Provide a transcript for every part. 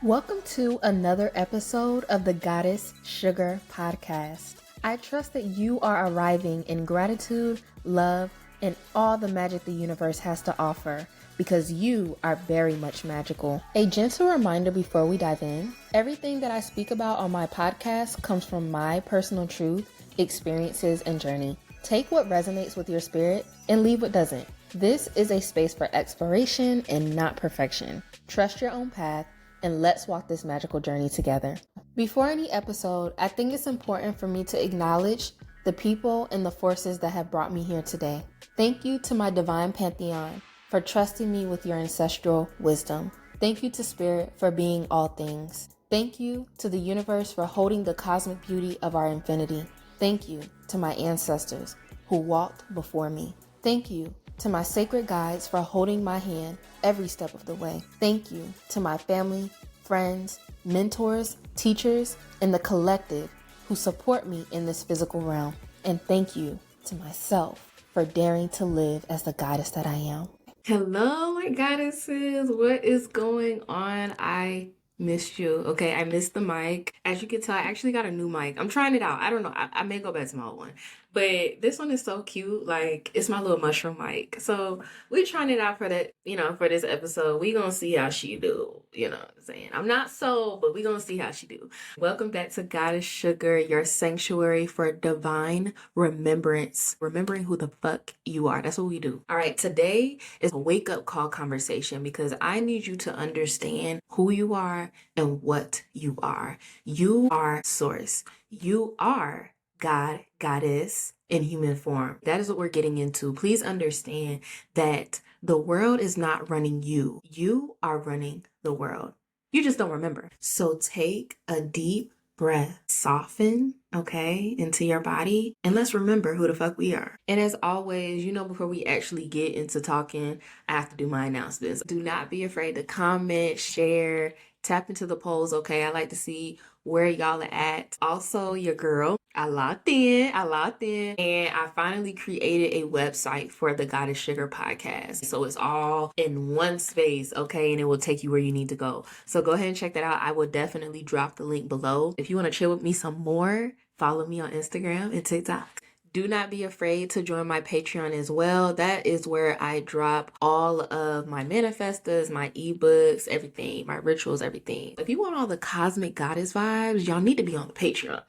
Welcome to another episode of the Goddess Sugar Podcast. I trust that you are arriving in gratitude, love, and all the magic the universe has to offer because you are very much magical. A gentle reminder before we dive in, everything that I speak about on my podcast comes from my personal truth, experiences, and journey. Take what resonates with your spirit and leave what doesn't. This is a space for exploration and not perfection. Trust your own path and let's walk this magical journey together. Before any episode, I think it's important for me to acknowledge the people and the forces that have brought me here today. Thank you to my divine pantheon for trusting me with your ancestral wisdom. Thank you to Spirit for being all things. Thank you to the universe for holding the cosmic beauty of our infinity. Thank you to my ancestors who walked before me. Thank you to my sacred guides for holding my hand every step of the way. Thank you to my family, friends, mentors, teachers, and the collective who support me in this physical realm. And thank you to myself for daring to live as the goddess that I am. Hello, my goddesses. What is going on? I missed you. Okay, I missed the mic. As you can tell, I actually got a new mic. I'm trying it out. I don't know. I may go back to my old one. But this one is so cute. Like, it's my little mushroom mic. So we're trying it out for that, for this episode. We gonna see how she do. You know what I'm saying? I'm not sold, but we gonna see how she do. Welcome back to Goddess Sugar, your sanctuary for divine remembrance. Remembering who the fuck you are. That's what we do. All right, today is a wake-up call conversation because I need you to understand who you are and what you are. You are source. You are God, goddess in human form. That is what we're getting into. Please understand that the world is not running you. You are running the world. You just don't remember. So take a deep breath, soften, okay, into your body, and let's remember who the fuck we are. And as always, before we actually get into talking, I have to do my announcements. Do not be afraid to comment, share, tap into the polls, okay? I like to see where y'all are at. Also, your girl, I logged in, and I finally created a website for the Goddess Sugar podcast. So it's all in one space, okay? And it will take you where you need to go. So go ahead and check that out. I will definitely drop the link below. If you want to chill with me some more, follow me on Instagram and TikTok. Do not be afraid to join my Patreon as well. That is where I drop all of my manifestos, my ebooks, everything, my rituals, everything. If you want all the cosmic goddess vibes, y'all need to be on the Patreon.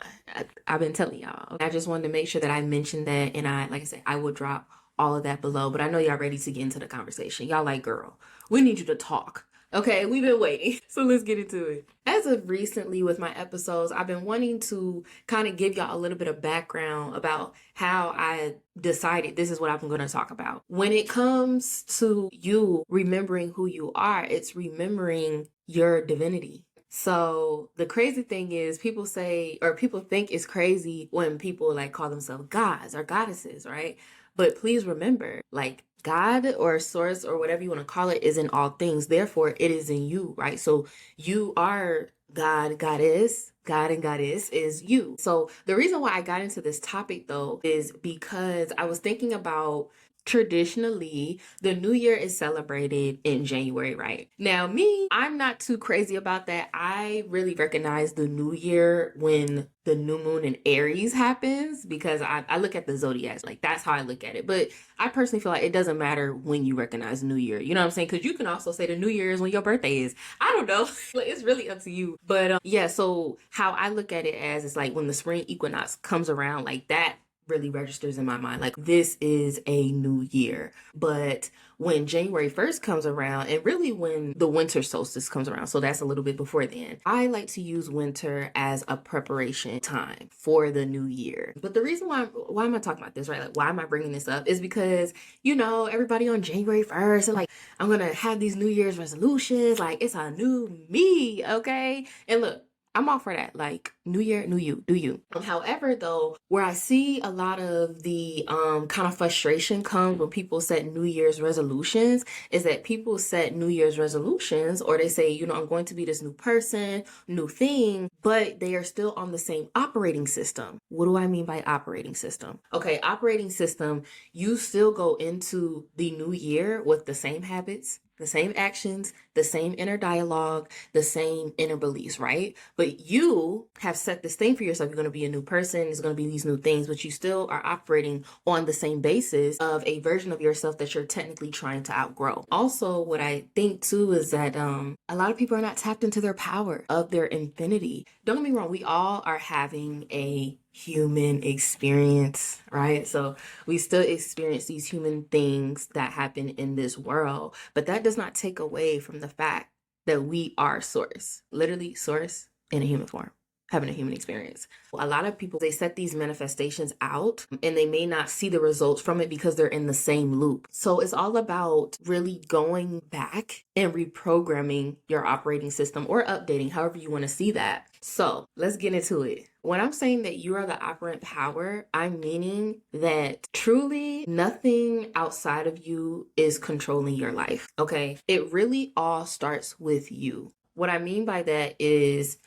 I've been telling y'all. I just wanted to make sure that I mentioned that, and like I said, I will drop all of that below. But I know y'all ready to get into the conversation. Y'all like, girl, we need you to talk. Okay, we've been waiting, so let's get into it. As of recently with my episodes, I've been wanting to kind of give y'all a little bit of background about how I decided this is what I'm going to talk about. When it comes to you remembering who you are, it's remembering your divinity. So the crazy thing is people say, or people think it's crazy when people like call themselves gods or goddesses, right? But please remember, like, God or source or whatever you want to call it is in all things. Therefore, it is in you, right? So you are God, goddess. God and goddess is you. So the reason why I got into this topic, though, is because I was thinking about traditionally, the new year is celebrated in January, right? Now, me, I'm not too crazy about that. I really recognize the new year when the new moon in Aries happens because I look at the zodiac, like that's how I look at it. But I personally feel like it doesn't matter when you recognize New Year. You know what I'm saying? Because you can also say the New Year is when your birthday is. I don't know. It's really up to you. But yeah, so how I look at it as is like when the spring equinox comes around, like that really registers in my mind, like this is a new year. But when January 1st comes around, and really when the winter solstice comes around, so that's a little bit before then, I like to use winter as a preparation time for the new year. But the reason why am I talking about this, right? Like, why am I bringing this up is because, everybody on January 1st, and like, I'm gonna have these New Year's resolutions, like it's a new me, okay? And look, I'm all for that. Like, new year, new you, do you. However, though, where I see a lot of the kind of frustration comes when people set New Year's resolutions is that people set New Year's resolutions, or they say, I'm going to be this new person, new thing, but they are still on the same operating system. What do I mean by operating system? Okay, operating system, you still go into the new year with the same habits, the same actions, the same inner dialogue, the same inner beliefs, right? But you have set this thing for yourself. You're going to be a new person. There's going to be these new things, but you still are operating on the same basis of a version of yourself that you're technically trying to outgrow. Also, what I think too is that a lot of people are not tapped into their power of their infinity. Don't get me wrong, we all are having a human experience, right? So we still experience these human things that happen in this world, but that does not take away from the fact that we are source, literally source in a human form, having a human experience. A lot of people, they set these manifestations out and they may not see the results from it because they're in the same loop. So it's all about really going back and reprogramming your operating system or updating, however you want to see that. So let's get into it. When I'm saying that you are the operant power, I'm meaning that truly nothing outside of you is controlling your life, okay? It really all starts with you. What I mean by that is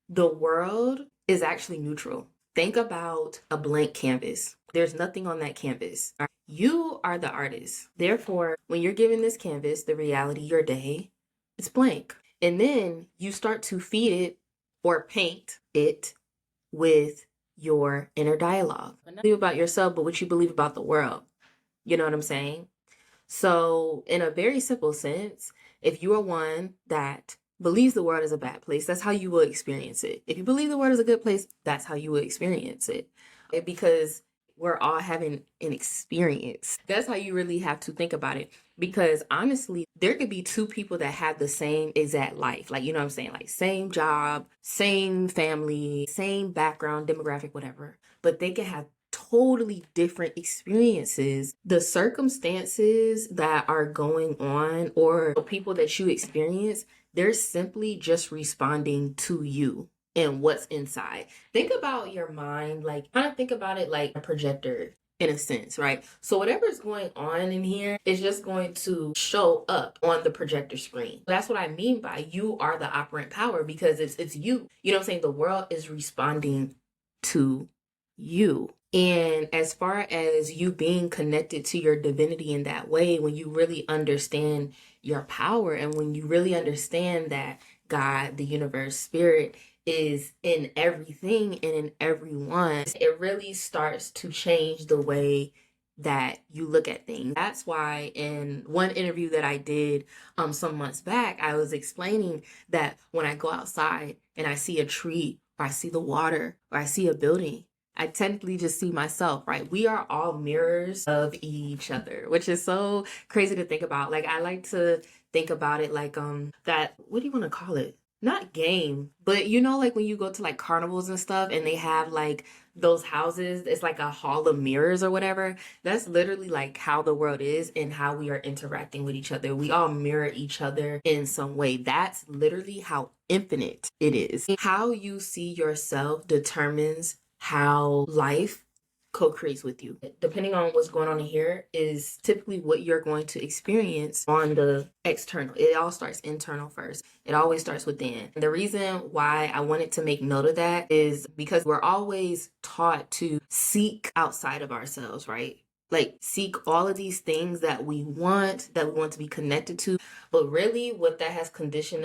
the world is actually neutral. Think about a blank canvas. There's nothing on that canvas. You are the artist. Therefore, when you're given this canvas, the reality, your day, it's blank. And then you start to feed it or paint it with your inner dialogue. Not about yourself, but what you believe about the world. You know what I'm saying? So in a very simple sense, if you are one that believes the world is a bad place, that's how you will experience it. If you believe the world is a good place, that's how you will experience it. Because we're all having an experience. That's how you really have to think about it. Because honestly, there could be two people that have the same exact life. Like, you know what I'm saying? Like same job, same family, same background, demographic, whatever. But they can have totally different experiences. The circumstances that are going on or the people that you experience, they're simply just responding to you and what's inside. Think about your mind, like kind of think about it like a projector in a sense, right? So whatever's going on in here is just going to show up on the projector screen. That's what I mean by you are the operant power, because it's you. You know what I'm saying? The world is responding to you. And as far as you being connected to your divinity in that way, when you really understand your power and when you really understand that God, the universe, spirit is in everything and in everyone, it really starts to change the way that you look at things. That's why in one interview that I did some months back, I was explaining that when I go outside and I see a tree or I see the water or I see a building, I technically just see myself, right? We are all mirrors of each other, which is so crazy to think about. Like I like to think about it like that, what do you want to call it? Not game, but you know, like when you go to like carnivals and stuff and they have like those houses, it's like a hall of mirrors or whatever. That's literally like how the world is and how we are interacting with each other. We all mirror each other in some way. That's literally how infinite it is. How you see yourself determines how life co-creates with you. Depending on what's going on in here is typically what you're going to experience on the external. It all starts internal first. It always starts within. And the reason why I wanted to make note of that is because we're always taught to seek outside of ourselves, right? Like seek all of these things that we want to be connected to. But really what that has conditioned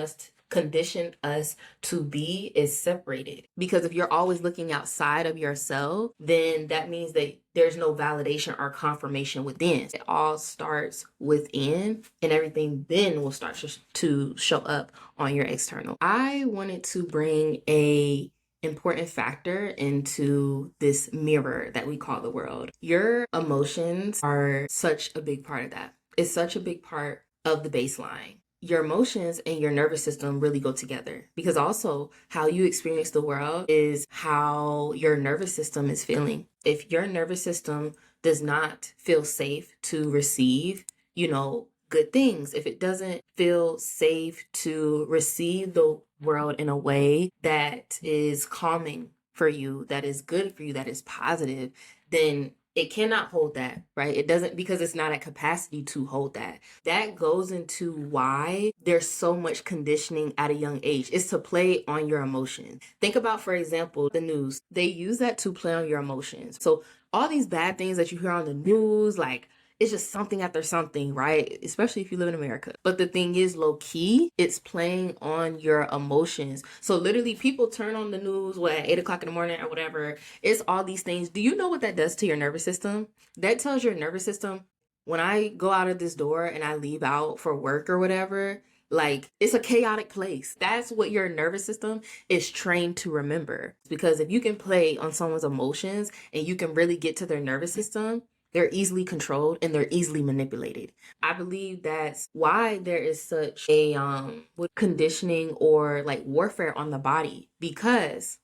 us to be is separated. Because if you're always looking outside of yourself, then that means that there's no validation or confirmation within. It all starts within and everything then will start to show up on your external. I wanted to bring a important factor into this mirror that we call the world. Your emotions are such a big part of that. It's such a big part of the baseline. Your emotions and your nervous system really go together, because also how you experience the world is how your nervous system is feeling. If your nervous system does not feel safe to receive, good things, if it doesn't feel safe to receive the world in a way that is calming for you, that is good for you, that is positive, then it cannot hold that, right? It doesn't, because it's not at capacity to hold that. That goes into why there's so much conditioning at a young age. It's to play on your emotions. Think about, for example, the news. They use that to play on your emotions. So all these bad things that you hear on the news, like it's just something after something, right? Especially if you live in America. But the thing is, low key, it's playing on your emotions. So literally people turn on the news at 8 o'clock in the morning or whatever. It's all these things. Do you know what that does to your nervous system? That tells your nervous system, when I go out of this door and I leave out for work or whatever, like, it's a chaotic place. That's what your nervous system is trained to remember. Because if you can play on someone's emotions and you can really get to their nervous system, they're easily controlled and they're easily manipulated. I believe that's why there is such a conditioning or like warfare on the body. Because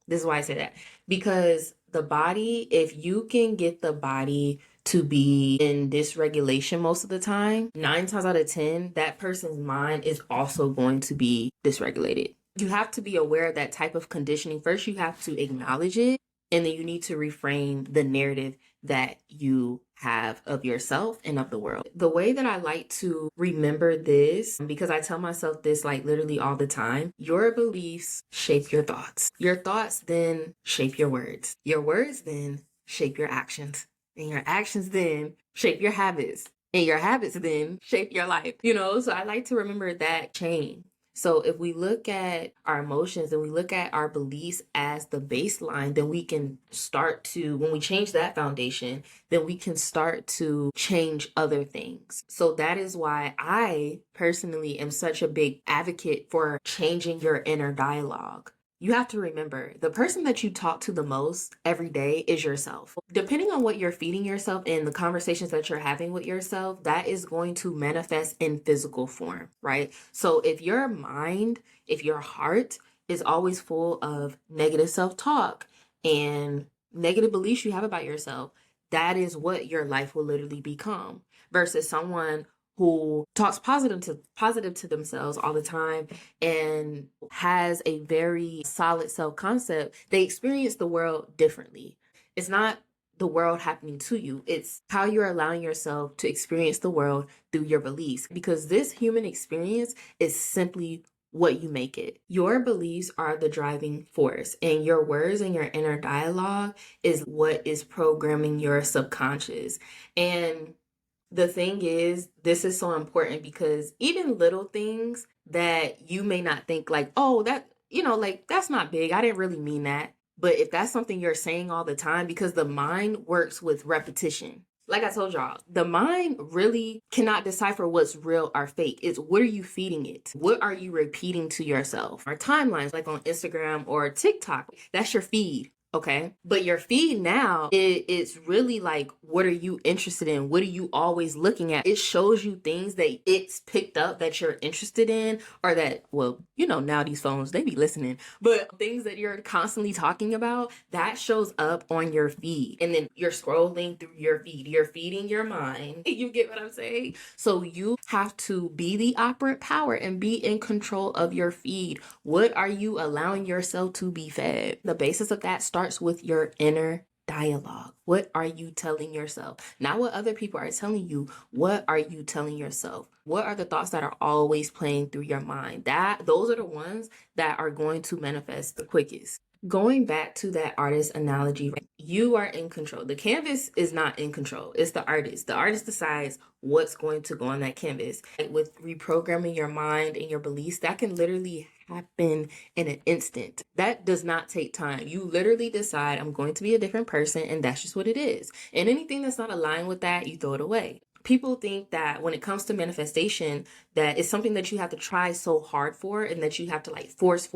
this is why I say that. Because the body, if you can get the body to be in dysregulation most of the time, 9 times out of 10, that person's mind is also going to be dysregulated. You have to be aware of that type of conditioning. First, you have to acknowledge it, and then you need to reframe the narrative that you have of yourself and of the world. The way that I like to remember this, because I tell myself this like literally all the time, your beliefs shape your thoughts. Your thoughts then shape your words. Your words then shape your actions. And your actions then shape your habits. And your habits then shape your life. So I like to remember that chain. So if we look at our emotions and we look at our beliefs as the baseline, then we can start to, when we change that foundation, then we can start to change other things. So that is why I personally am such a big advocate for changing your inner dialogue. You have to remember, the person that you talk to the most every day is yourself. Depending on what you're feeding yourself and the conversations that you're having with yourself, that is going to manifest in physical form, right? So if your mind, if your heart is always full of negative self-talk and negative beliefs you have about yourself, that is what your life will literally become, versus someone who talks positive to themselves all the time and has a very solid self-concept. They experience the world differently. It's not the world happening to you. It's how you're allowing yourself to experience the world through your beliefs, because this human experience is simply what you make it. Your beliefs are the driving force, and your words and your inner dialogue is what is programming your subconscious. And the thing is, this is so important because even little things that you may not think like, oh, that, like that's not big. I didn't really mean that. But if that's something you're saying all the time, because the mind works with repetition. Like I told y'all, the mind really cannot decipher what's real or fake. It's what are you feeding it? What are you repeating to yourself? Our timelines, like on Instagram or TikTok, that's your feed. Okay. But your feed now, it's really like, what are you interested in? What are you always looking at? It shows you things that it's picked up that you're interested in, or that, well, now these phones, they be listening, but things that you're constantly talking about, that shows up on your feed. And then you're scrolling through your feed, you're feeding your mind. You get what I'm saying? So you have to be the operant power and be in control of your feed. What are you allowing yourself to be fed? The basis of that starts with your inner dialogue. What are you telling yourself? Not what other people are telling you. What are you telling yourself? What are the thoughts that are always playing through your mind? Those are the ones that are going to manifest the quickest. Going back to that artist analogy, you are in control. The canvas is not in control. It's the artist. The artist decides what's going to go on that canvas. With reprogramming your mind and your beliefs, that can literally happen in an instant. That does not take time. You literally decide, I'm going to be a different person, and that's just what it is. And anything that's not aligned with that, you throw it away. People think that when it comes to manifestation, that it's something that you have to try so hard for and that you have to like force.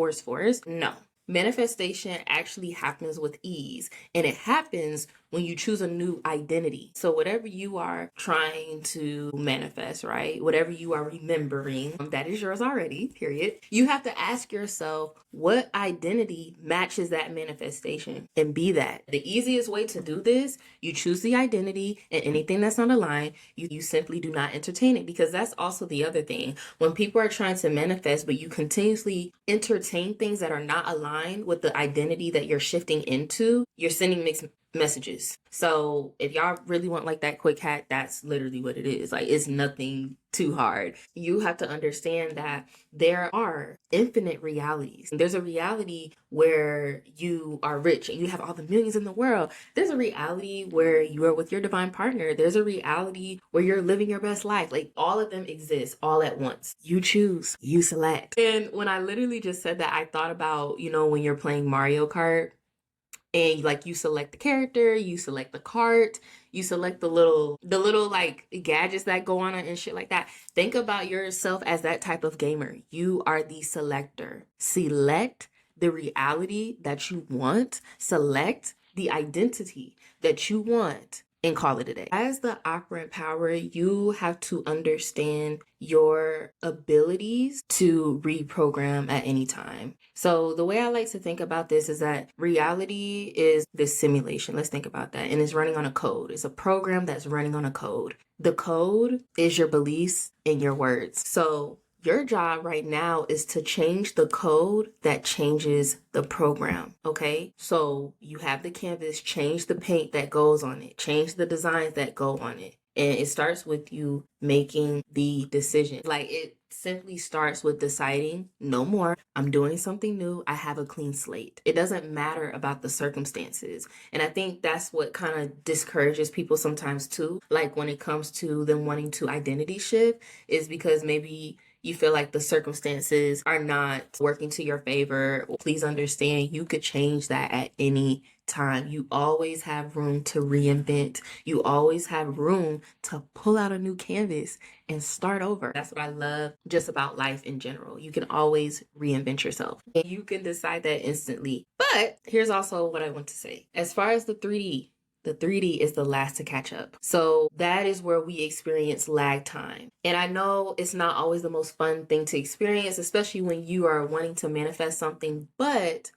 No. Manifestation actually happens with ease, and it happens when you choose a new identity. So whatever you are trying to manifest, right? Whatever you are remembering, that is yours already, period. You have to ask yourself, what identity matches that manifestation, and be that. The easiest way to do this, you choose the identity, and anything that's not aligned, you simply do not entertain it, because that's also the other thing. When people are trying to manifest, but you continuously entertain things that are not aligned with the identity that you're shifting into, you're sending messages. So if y'all really want like that quick hack, that's literally what it is. Like, it's nothing too hard. You have to understand that there are infinite realities. There's a reality where you are rich and you have all the millions in the world. There's a reality where you are with your divine partner. There's a reality where you're living your best life. Like, all of them exist all at once. You choose, you select. And when I literally just said that, I thought about, when you're playing Mario Kart, and like you select the character, you select the cart, you select the little like gadgets that go on and shit like that. Think about yourself as that type of gamer. You are the selector. Select the reality that you want, select the identity that you want, and call it a day. As the operant power, you have to understand your abilities to reprogram at any time. So the way I like to think about this is that reality is this simulation. Let's think about that. And it's running on a code. It's a program that's running on a code. The code is your beliefs and your words. So your job right now is to change the code that changes the program, okay? So you have the canvas, change the paint that goes on it, change the designs that go on it. And it starts with you making the decision. Like, it simply starts with deciding, no more. I'm doing something new. I have a clean slate. It doesn't matter about the circumstances. And I think that's what kind of discourages people sometimes too. Like, when it comes to them wanting to identity shift, is because maybe you feel like the circumstances are not working to your favor. Please understand, you could change that at any time. You always have room to reinvent. You always have room to pull out a new canvas and start over. That's what I love just about life in general. You can always reinvent yourself and you can decide that instantly. But here's also what I want to say. As far as the 3D is the last to catch up. So that is where we experience lag time. And I know it's not always the most fun thing to experience, especially when you are wanting to manifest something, but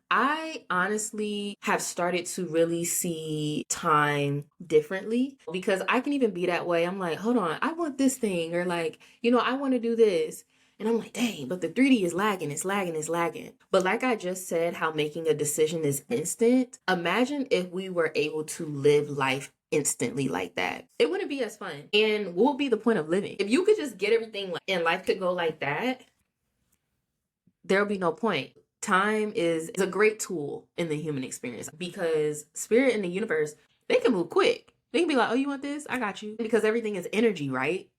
I honestly have started to really see time differently, because I can even be that way. I'm like, hold on, I want this thing, or like, I want to do this. And I'm like, dang, but the 3D is lagging, it's lagging, it's lagging. But like I just said, how making a decision is instant. Imagine if we were able to live life instantly like that. It wouldn't be as fun. And what would be the point of living? If you could just get everything and life could go like that, there'll be no point. Time is a great tool in the human experience, because spirit in the universe, they can move quick. They can be like, oh, you want this? I got you. Because everything is energy, right?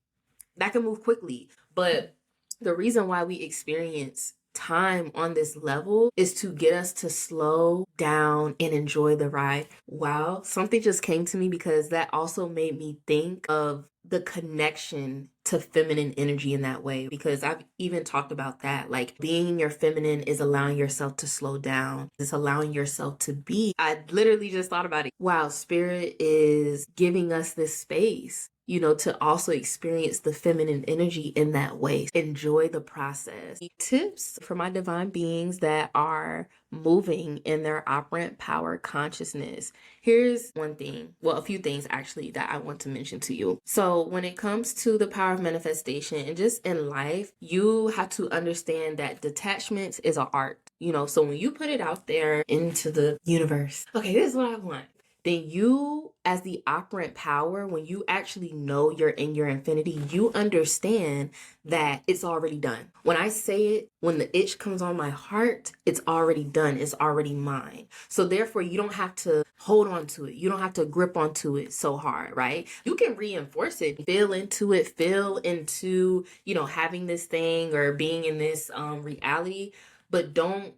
That can move quickly. But the reason why we experience time on this level is to get us to slow down and enjoy the ride. Wow, something just came to me, because that also made me think of the connection to feminine energy in that way, because I've even talked about that. Like, being your feminine is allowing yourself to slow down. It's allowing yourself to be. I literally just thought about it. Wow, spirit is giving us this space, to also experience the feminine energy in that way. Enjoy the process. Tips for my divine beings that are moving in their operant power consciousness. Here's one thing, well, a few things actually, that I want to mention to you. So when it comes to the power of manifestation and just in life, you have to understand that detachment is an art. So when you put it out there into the universe, okay, this is what I want, then you, as the operant power, when you actually know you're in your infinity, you understand that it's already done. When I say it, when the itch comes on my heart, it's already done. It's already mine. So therefore, you don't have to hold on to it. You don't have to grip onto it so hard, right? You can reinforce it, feel into it, feel into, having this thing or being in this reality, but don't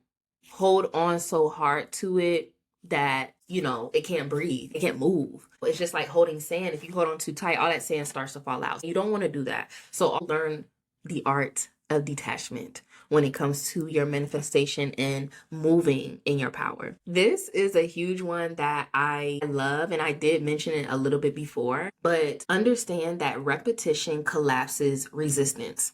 hold on so hard to it that it can't breathe, it can't move. It's just like holding sand. If you hold on too tight, all that sand starts to fall out. You don't want to do that. So I'll learn the art of detachment when it comes to your manifestation and moving in your power. This is a huge one that I love, and I did mention it a little bit before, but understand that repetition collapses resistance.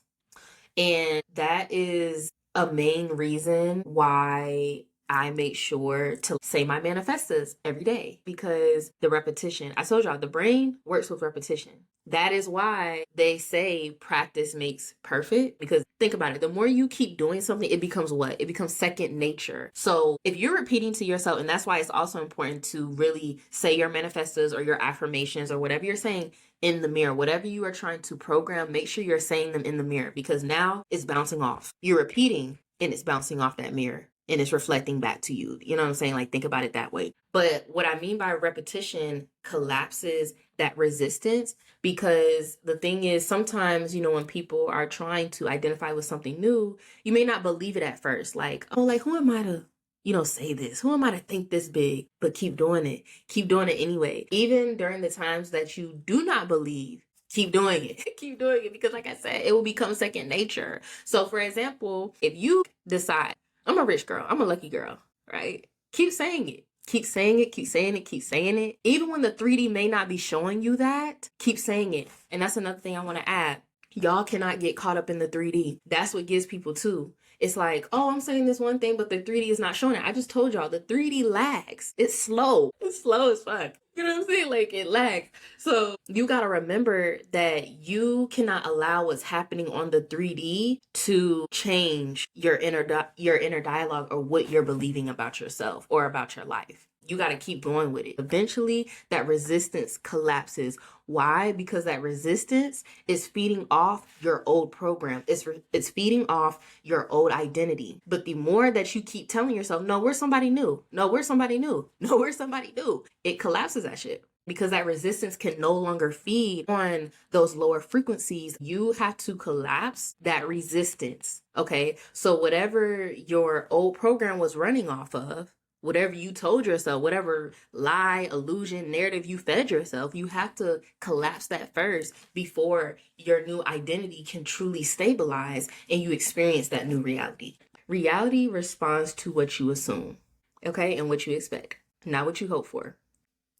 And that is a main reason why I make sure to say my manifestos every day, because the repetition, I told y'all, the brain works with repetition. That is why they say practice makes perfect, because think about it. The more you keep doing something, it becomes what? It becomes second nature. So if you're repeating to yourself, and that's why it's also important to really say your manifestos or your affirmations or whatever you're saying in the mirror, whatever you are trying to program, make sure you're saying them in the mirror, because now it's bouncing off. You're repeating and it's bouncing off that mirror and it's reflecting back to you. You know what I'm saying? Like, think about it that way. But what I mean by repetition collapses that resistance, because the thing is, sometimes, when people are trying to identify with something new, you may not believe it at first. Like, oh, like, who am I to, say this? Who am I to think this big? But keep doing it. Keep doing it anyway. Even during the times that you do not believe, keep doing it. Keep doing it, because like I said, it will become second nature. So for example, if you decide, I'm a rich girl, I'm a lucky girl, right? Keep saying it. Keep saying it, keep saying it, keep saying it. Even when the 3D may not be showing you that, keep saying it. And that's another thing I want to add. Y'all cannot get caught up in the 3D. That's what gets people too. It's like, oh, I'm saying this one thing, but the 3D is not showing it. I just told y'all, the 3D lags. It's slow. It's slow as fuck. You know what I'm saying? Like, it lags. So you got to remember that you cannot allow what's happening on the 3D to change your inner dialogue or what you're believing about yourself or about your life. You got to keep going with it. Eventually, that resistance collapses. Why? Because that resistance is feeding off your old program. It's feeding off your old identity. But the more that you keep telling yourself, no, we're somebody new. No, we're somebody new. No, we're somebody new. It collapses that shit. Because that resistance can no longer feed on those lower frequencies. You have to collapse that resistance. Okay? So whatever your old program was running off of, whatever you told yourself, whatever lie, illusion, narrative you fed yourself, you have to collapse that first before your new identity can truly stabilize and you experience that new reality. Reality responds to what you assume, okay, and what you expect, not what you hope for.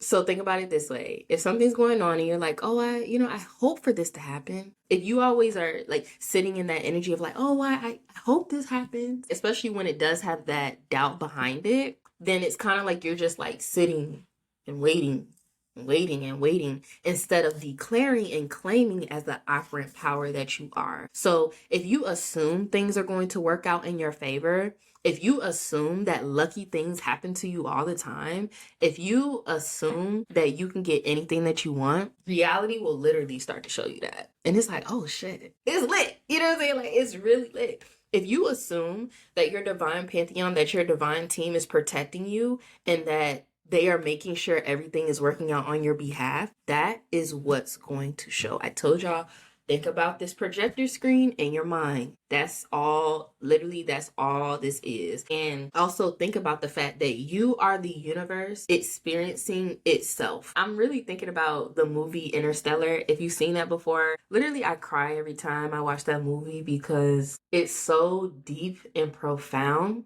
So think about it this way. If something's going on and you're like, oh, I hope for this to happen. If you always are like sitting in that energy of like, oh, I hope this happens, especially when it does have that doubt behind it, then it's kind of like you're just like sitting and waiting and waiting and waiting instead of declaring and claiming as the operant power that you are. So if you assume things are going to work out in your favor, if you assume that lucky things happen to you all the time, if you assume that you can get anything that you want, reality will literally start to show you that. And it's like, oh shit, it's lit. You know what I'm saying? Like, it's really lit. If you assume that your divine pantheon, that your divine team is protecting you and that they are making sure everything is working out on your behalf, that is what's going to show. I told y'all, think about this projector screen in your mind. That's all this is. And also think about the fact that you are the universe experiencing itself. I'm really thinking about the movie Interstellar. If you've seen that before, literally I cry every time I watch that movie because it's so deep and profound.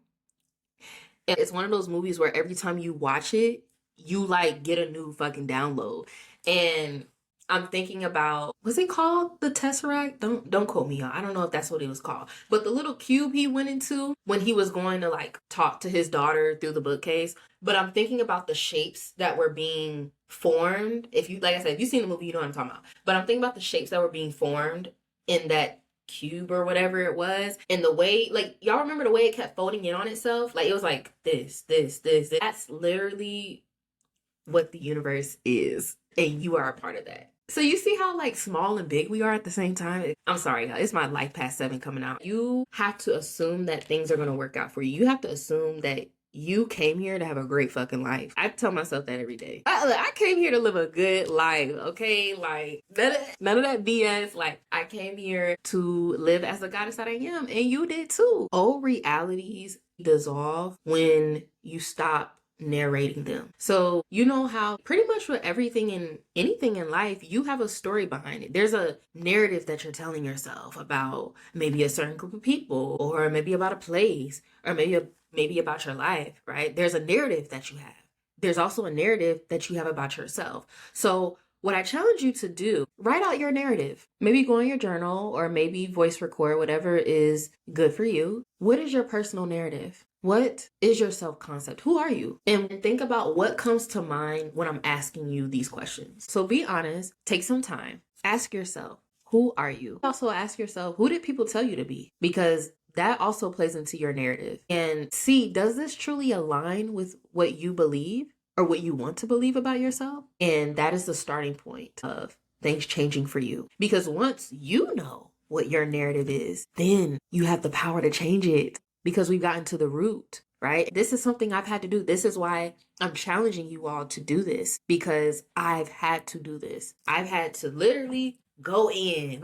And it's one of those movies where every time you watch it, you like get a new fucking download. And I'm thinking about, was it called the Tesseract? Don't quote me on. I don't know if that's what it was called. But the little cube he went into when he was going to like talk to his daughter through the bookcase. But I'm thinking about the shapes that were being formed. If you, like I said, if you've seen the movie, you know what I'm talking about. But I'm thinking about the shapes that were being formed in that cube or whatever it was, and the way, like, y'all remember the way it kept folding in on itself? Like, it was like this. That's literally what the universe is, and you are a part of that. So you see how like small and big we are at the same time? I'm sorry, it's my Life Past 7 coming out. You have to assume that things are going to work out for you. You have to assume that you came here to have a great fucking life. I tell myself that every day. I came here to live a good life, okay? Like, none of that BS. Like, I came here to live as the goddess that I am, and you did too. Old realities dissolve when you stop narrating them. So you know how pretty much with everything and anything in life, you have a story behind it. There's a narrative that you're telling yourself about maybe a certain group of people, or maybe about a place, or maybe about your life, right? There's a narrative that you have. There's also a narrative that you have about yourself. So what I challenge you to do, write out your narrative. Maybe go in your journal or maybe voice record, whatever is good for you. What is your personal narrative? What is your self-concept? Who are you? And think about what comes to mind when I'm asking you these questions. So be honest, take some time. Ask yourself, who are you? Also ask yourself, who did people tell you to be? Because that also plays into your narrative. And see, does this truly align with what you believe or what you want to believe about yourself? And that is the starting point of things changing for you. Because once you know what your narrative is, then you have the power to change it, because we've gotten to the root, right? This is something I've had to do. This is why I'm challenging you all to do this, because I've had to do this. I've had to literally go in.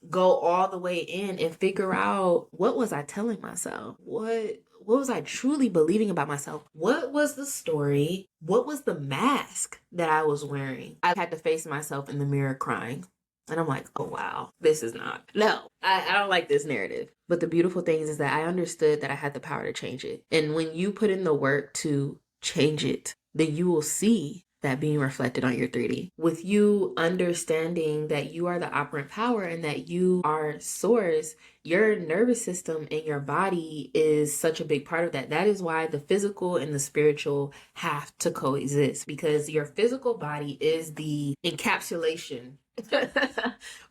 Go all the way in and figure out, what was I telling myself? What was I truly believing about myself? What was the story? What was the mask that I was wearing? I had to face myself in the mirror crying. And I'm like, oh, wow, this is not. No, I don't like this narrative. But the beautiful thing is that I understood that I had the power to change it. And when you put in the work to change it, then you will see that being reflected on your 3D. With you understanding that you are the operant power and that you are source, your nervous system and your body is such a big part of that. That is why the physical and the spiritual have to coexist, because your physical body is the encapsulation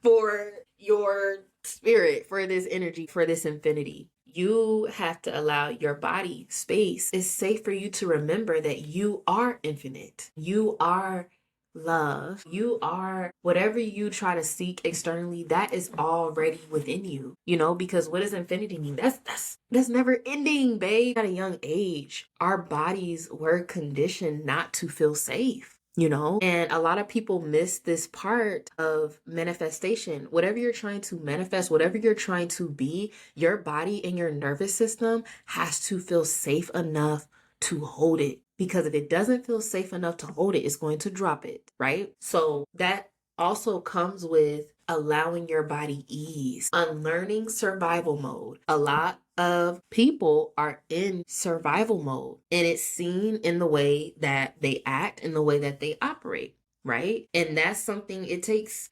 for your spirit, for this energy, for this infinity. You have to allow your body space. It's safe for you to remember that you are infinite. You are love. You are whatever you try to seek externally, that is already within you. Because what does infinity mean? That's never ending, babe. At a young age, our bodies were conditioned not to feel safe. And a lot of people miss this part of manifestation. Whatever you're trying to manifest, whatever you're trying to be, your body and your nervous system has to feel safe enough to hold it. Because if it doesn't feel safe enough to hold it, it's going to drop it, right? So that also comes with allowing your body ease, unlearning survival mode. A lot of people are in survival mode, and it's seen in the way that they act, in the way that they operate, right? And that's something it takes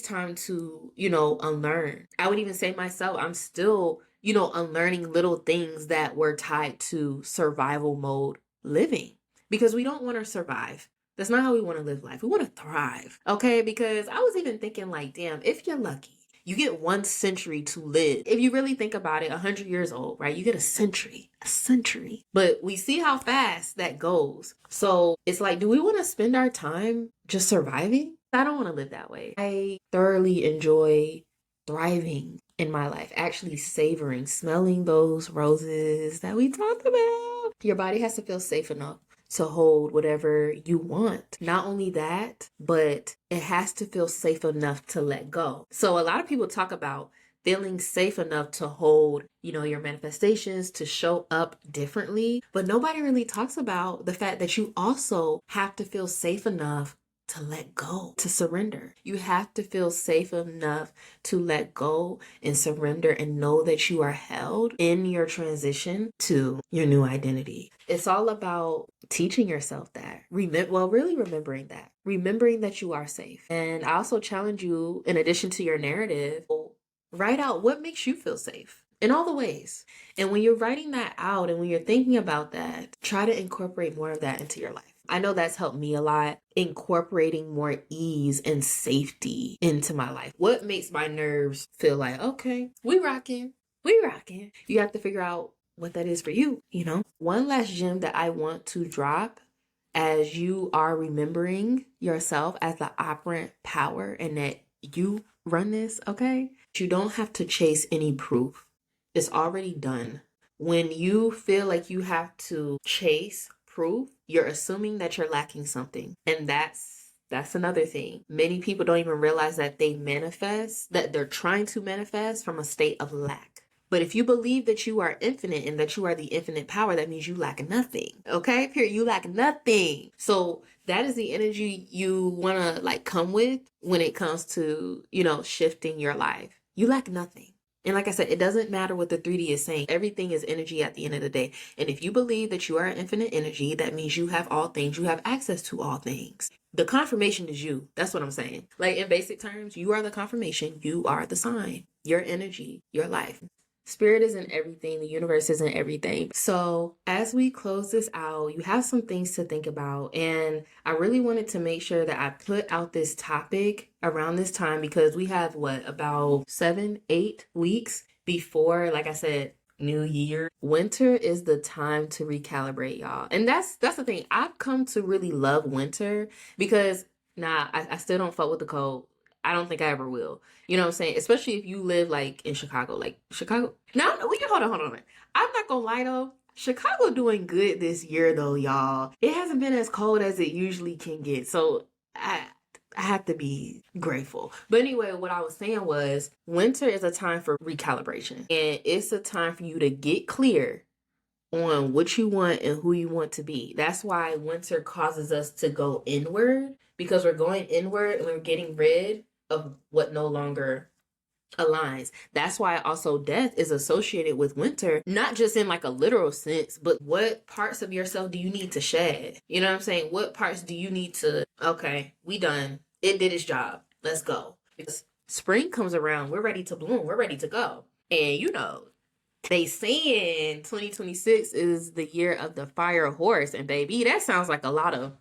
time to, unlearn. I would even say myself, I'm still, unlearning little things that were tied to survival mode living, because we don't want to survive. That's not how we want to live life. We want to thrive, okay? Because I was even thinking, like, damn, if you're lucky, you get 1 century to live. If you really think about it, 100 years old, right? You get a century. But we see how fast that goes. So it's like, do we want to spend our time just surviving? I don't want to live that way. I thoroughly enjoy thriving in my life, actually savoring, smelling those roses that we talked about. Your body has to feel safe enough to hold whatever you want. Not only that, but it has to feel safe enough to let go. So a lot of people talk about feeling safe enough to hold, your manifestations, to show up differently, but nobody really talks about the fact that you also have to feel safe enough to let go, to surrender. You have to feel safe enough to let go and surrender and know that you are held in your transition to your new identity. It's all about teaching yourself that. Really remembering that you are safe. And I also challenge you, in addition to your narrative, write out what makes you feel safe in all the ways. And when you're writing that out and when you're thinking about that, try to incorporate more of that into your life. I know that's helped me a lot, incorporating more ease and safety into my life. What makes my nerves feel like, okay, we rocking. You have to figure out what that is for you, One last gem that I want to drop as you are remembering yourself as the operant power and that you run this, okay? You don't have to chase any proof. It's already done. When you feel like you have to chase proof, you're assuming that you're lacking something. And that's another thing. Many people don't even realize that that they're trying to manifest from a state of lack. But if you believe that you are infinite and that you are the infinite power, that means you lack nothing. Okay? Period. You lack nothing. So that is the energy you want to come with when it comes to, shifting your life. You lack nothing. And like I said, it doesn't matter what the 3D is saying. Everything is energy at the end of the day. And if you believe that you are infinite energy, that means you have all things. You have access to all things. The confirmation is you. That's what I'm saying. In basic terms, you are the confirmation. You are the sign. Your energy, your life. Spirit isn't everything. The universe isn't everything. So as we close this out, you have some things to think about. And I really wanted to make sure that I put out this topic around this time because we have about 7-8 weeks before, like I said, New Year. Winter is the time to recalibrate, y'all. And that's the thing. I've come to really love winter because I still don't fuck with the cold. I don't think I ever will. You know what I'm saying? Especially if you live like in Chicago. Like Chicago. No, we can hold on. I'm not gonna lie though. Chicago doing good this year though, y'all. It hasn't been as cold as it usually can get. So I have to be grateful. But anyway, what I was saying was winter is a time for recalibration. And it's a time for you to get clear on what you want and who you want to be. That's why winter causes us to go inward, because we're going inward and we're getting rid of what no longer aligns. That's why also death is associated with winter, not just in like a literal sense, but what parts of yourself do you need to shed? You know what I'm saying? What parts do you need to, okay, we done. It did its job. Let's go. Because spring comes around, we're ready to bloom. We're ready to go. And you know, they saying 2026 is the year of the fire horse. And baby, that sounds like a lot of,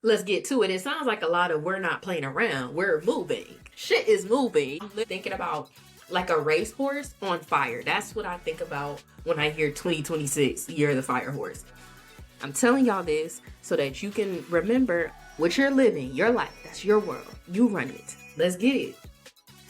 let's get to it. It sounds like a lot of we're not playing around. We're moving. Shit is moving. I'm thinking about like a racehorse on fire. That's what I think about when I hear 2026, year of the fire horse. I'm telling y'all this so that you can remember what you're living, your life. That's your world. You run it. Let's get it.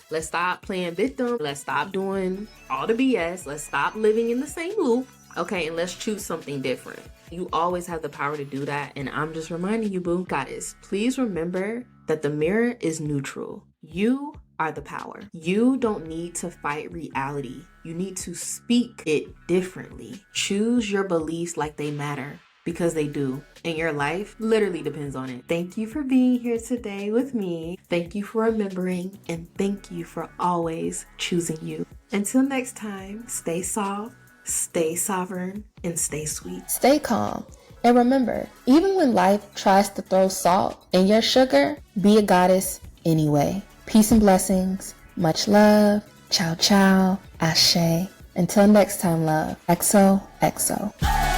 Let's stop playing victim. Let's stop doing all the BS. Let's stop living in the same loop. Okay, and let's choose something different. You always have the power to do that. And I'm just reminding you, boo, goddess, please remember that the mirror is neutral. You are the power. You don't need to fight reality. You need to speak it differently. Choose your beliefs like they matter, because they do. And your life literally depends on it. Thank you for being here today with me. Thank you for remembering. And thank you for always choosing you. Until next time, stay soft, stay sovereign, and stay sweet. Stay calm. And remember, even when life tries to throw salt in your sugar, be a goddess anyway. Peace and blessings. Much love. Ciao, ciao. Ashe. Until next time, love. XOXO.